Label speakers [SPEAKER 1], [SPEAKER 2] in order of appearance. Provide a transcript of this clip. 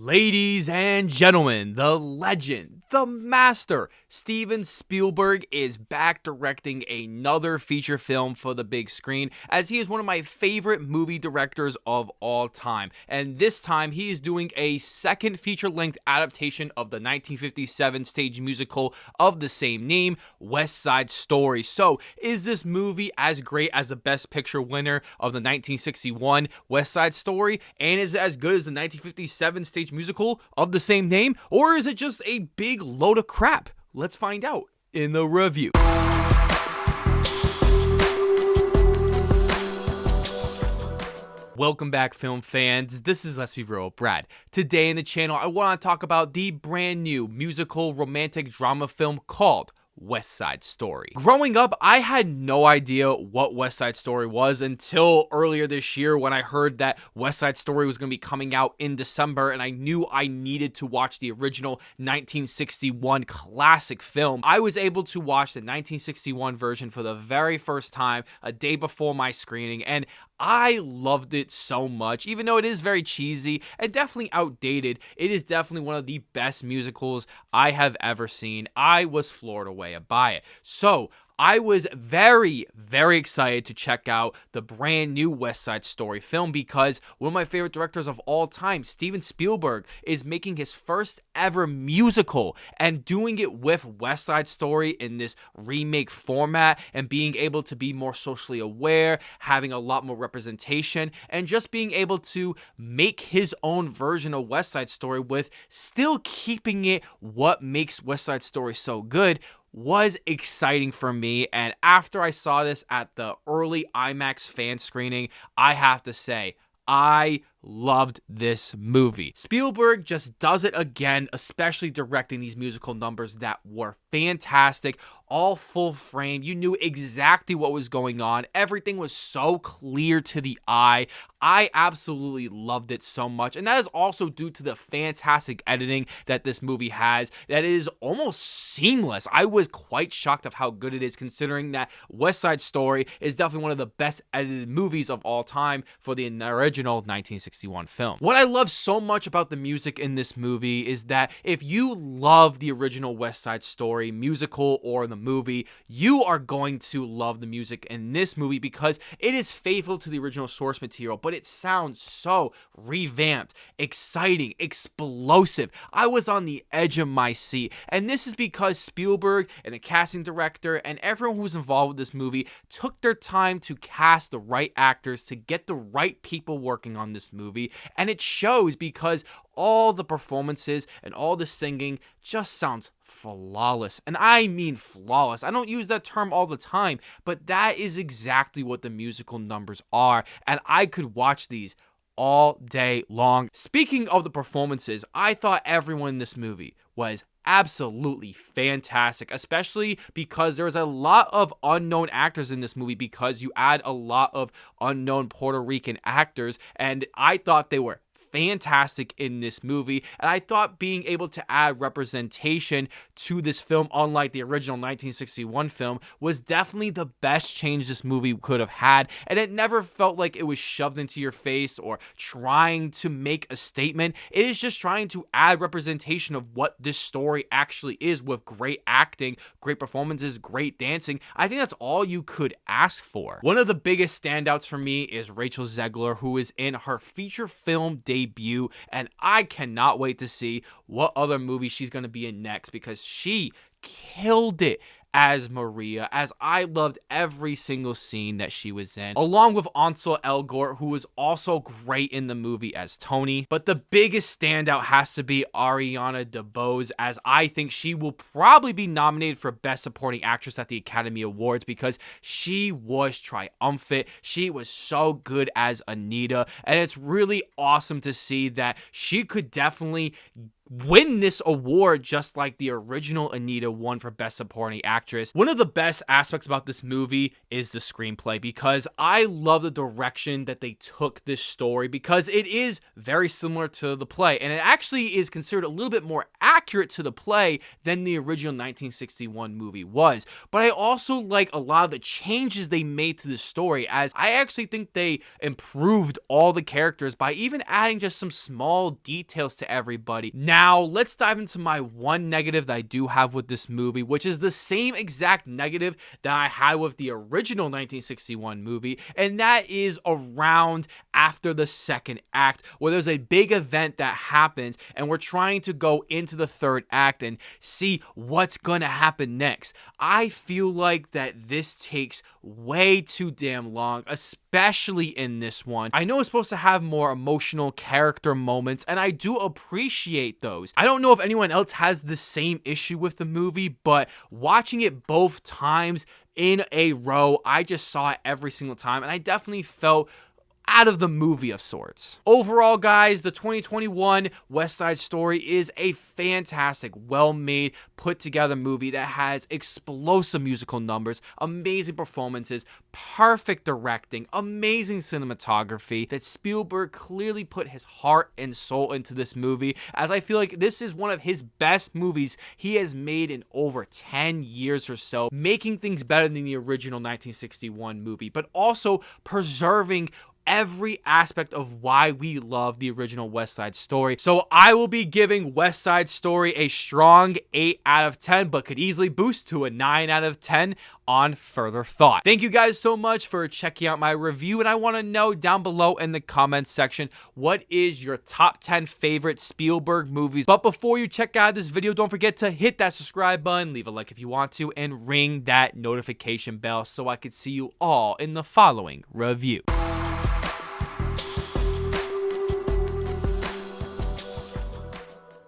[SPEAKER 1] Ladies and gentlemen, the legend, the master, Steven Spielberg is back directing another feature film for the big screen, as he is one of my favorite movie directors of all time. And this time, he is doing a second feature-length adaptation of the 1957 stage musical of the same name, West Side Story. So, is this movie as great as the Best Picture winner of the 1961 West Side Story? And is it as good as the 1957 stage musical of the same name, or is it just a big load of crap? Let's find out in the review. Welcome back, film fans. This is Let's Be Real, Brad. Today in the channel, I want to talk about the brand new musical romantic drama film called West Side Story. Growing up, I had no idea what West Side Story was until earlier this year when I heard that West Side Story was going to be coming out in December, and I knew I needed to watch the original 1961 classic film. I was able to watch the 1961 version for the very first time a day before my screening, and I loved it so much. Even though it is very cheesy and definitely outdated, it is definitely one of the best musicals I have ever seen. I was floored away by it. So I was very, very excited to check out the brand new West Side Story film because one of my favorite directors of all time, Steven Spielberg, is making his first ever musical and doing it with West Side Story in this remake format and being able to be more socially aware, having a lot more representation, and just being able to make his own version of West Side Story with still keeping it what makes West Side Story so good was exciting for me. And after I saw this at the early IMAX fan screening, I have to say, I loved this movie. Spielberg just does it again, especially directing these musical numbers that were fantastic, all full frame. You knew exactly what was going on. Everything was so clear to the eye. I absolutely loved it so much. And that is also due to the fantastic editing that this movie has. That is almost seamless. I was quite shocked of how good it is, considering that West Side Story is definitely one of the best edited movies of all time for the original 1961 film. What I love so much about the music in this movie is that if you love the original West Side Story musical or the movie, you are going to love the music in this movie because it is faithful to the original source material, but it sounds so revamped, exciting, explosive. I was on the edge of my seat, and this is because Spielberg and the casting director and everyone who's involved with this movie took their time to cast the right actors, to get the right people working on this movie, and it shows because all the performances and all the singing just sounds flawless. And I mean flawless. I don't use that term all the time, but that is exactly what the musical numbers are, and I could watch these all day long. Speaking of the performances, I thought everyone in this movie was absolutely fantastic, especially because there's a lot of unknown actors in this movie because you add a lot of unknown Puerto Rican actors, and I thought they were fantastic in this movie, and I thought being able to add representation to this film, unlike the original 1961 film, was definitely the best change this movie could have had, and it never felt like it was shoved into your face or trying to make a statement. It is just trying to add representation of what this story actually is with great acting, great performances, great dancing. I think that's all you could ask for. One of the biggest standouts for me is Rachel Zegler, who is in her feature film debut, and I cannot wait to see what other movie she's going to be in next because she killed it as Maria, as I loved every single scene that she was in, along with Ansel Elgort, who was also great in the movie as Tony. But the biggest standout has to be Ariana DeBose, as I think she will probably be nominated for Best Supporting Actress at the Academy Awards because she was triumphant. She was so good as Anita, and it's really awesome to see that she could definitely win this award just like the original Anita won for Best Supporting Actress. One of the best aspects about this movie is the screenplay, because I love the direction that they took this story, because it is very similar to the play, and it actually is considered a little bit more accurate to the play than the original 1961 movie was. But I also like a lot of the changes they made to the story, as I actually think they improved all the characters by even adding just some small details to everybody. Now, let's dive into my one negative that I do have with this movie, which is the same exact negative that I had with the original 1961 movie, and that is around after the second act, where there's a big event that happens and we're trying to go into the third act and see what's gonna happen next. I feel like that this takes way too damn long, especially in this one. I know it's supposed to have more emotional character moments, and I do appreciate those. I don't know if anyone else has the same issue with the movie, but watching it both times in a row, I just saw it every single time, and I definitely felt out of the movie of sorts. Overall, guys, the 2021 West Side Story is a fantastic, well-made, put-together movie that has explosive musical numbers, amazing performances, perfect directing, amazing cinematography, that Spielberg clearly put his heart and soul into this movie, as I feel like this is one of his best movies he has made in over 10 years or so, making things better than the original 1961 movie, but also preserving every aspect of why we love the original West Side Story. So I will be giving West Side Story a strong 8 out of 10, but could easily boost to a 9 out of 10 on further thought. Thank you guys so much for checking out my review, and I want to know down below in the comments section, what is your top 10 favorite Spielberg movies? But before you check out this video, don't forget to hit that subscribe button, leave a like if you want to, and ring that notification bell so I could see you all in the following review.